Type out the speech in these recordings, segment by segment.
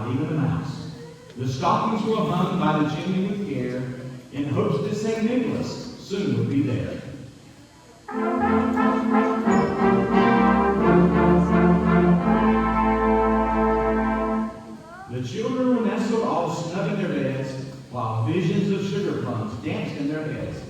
not even a mouse. The stockings were hung by the chimney with care, in hopes that St. Nicholas soon would be there. The children were nestled all snug in their beds, while visions of sugar plums danced in their heads.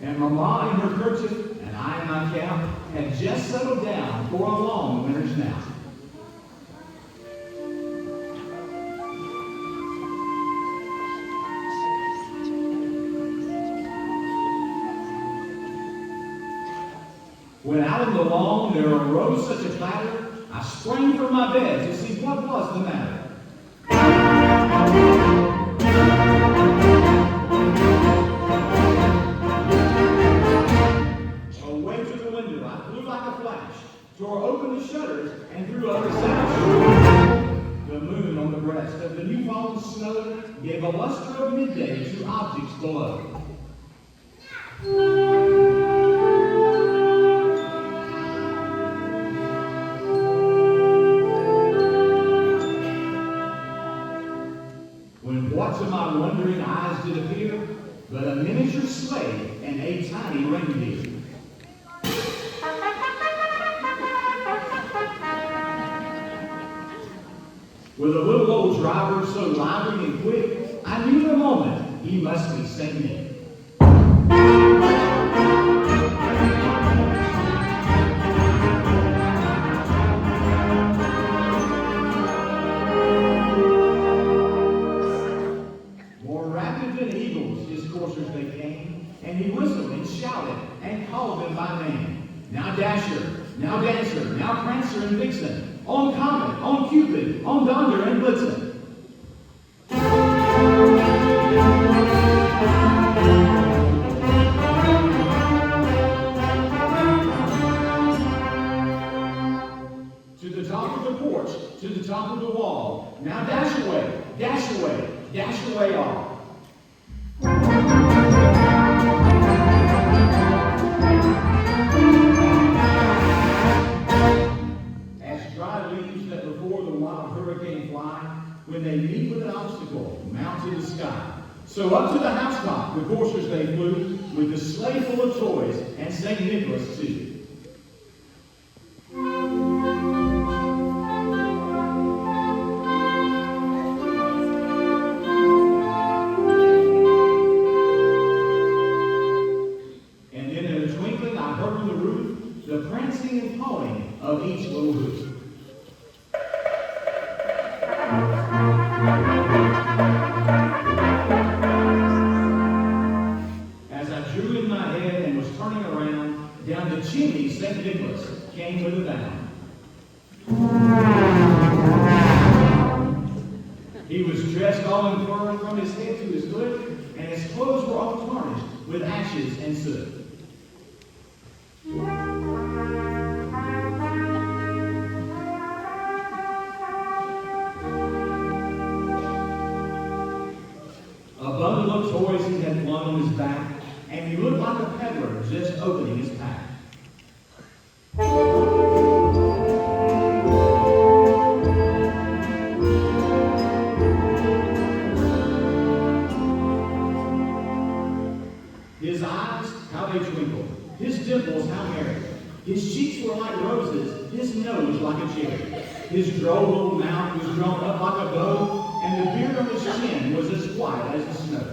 And Mama in her kerchief and I in my cap had just settled down for a long winter's nap. When out in the lawn there arose such a clatter, I sprang from my bed to see what was the matter. Away to the window I flew like a flash, tore open the shutters, and threw up the sash. The moon on the breast of the new fallen snow gave a luster of midday to objects below. What to my wondering eyes did appear but a miniature sleigh and a tiny reindeer. With a little old driver so lively and quick, I knew in a moment he must be St. Nick. And he whistled and shouted and called them by name. Now Dasher, now Dancer, now Prancer and Vixen, on Comet, on Cupid, on Donder and Blitzen. To the top of the porch, to the top of the wall, now dash away, dash away, dash away all. When they meet with an obstacle, mount to the sky. So up to the housetop, the coursers they flew, with the sleigh full of toys, and St. Nicholas too. And then in a twinkling, I heard on the roof the prancing and pawing of each little hoof. As I drew in my head and was turning around, down the chimney St. Nicholas came with a bound. He was dressed all in fur from his head to his foot, and his clothes were all tarnished with ashes and soot. A bundle of toys he had flung on his back, and he looked like a peddler just opening his pack. His eyes, how they twinkled. His dimples, how merry. His cheeks were like roses, his nose like a cherry. His droll little mouth was drawn up like a bow, and the beard on his chin was as white as the snow.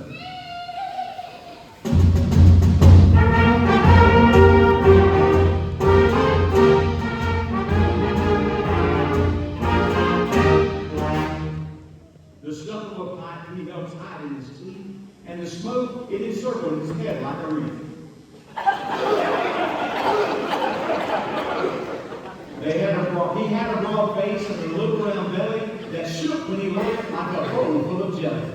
The stump of a pipe he held tight in his teeth, and the smoke, it encircled his head like a wreath. He had a broad face and a little round belly that shook when he laughed like a bowl full of jelly.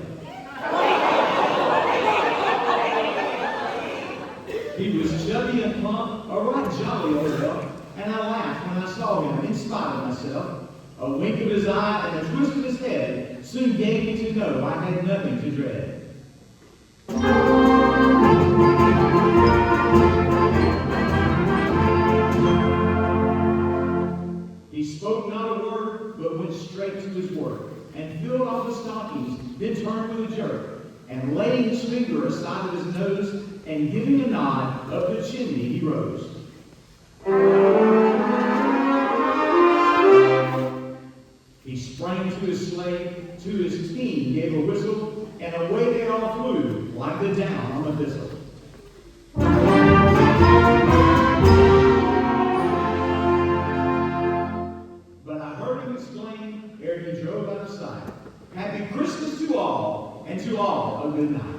He was chubby and plump, a right jolly old elf, and I laughed when I saw him in spite of myself. A wink of his eye and a twist of his head soon gave me to know I had nothing to dread. and giving a nod, up the chimney he rose. He sprang to his sleigh, to his team gave a whistle, and away they all flew, like the down on a thistle. But I heard him exclaim, ere he drove out of sight, "Happy Christmas to all, and to all a good night."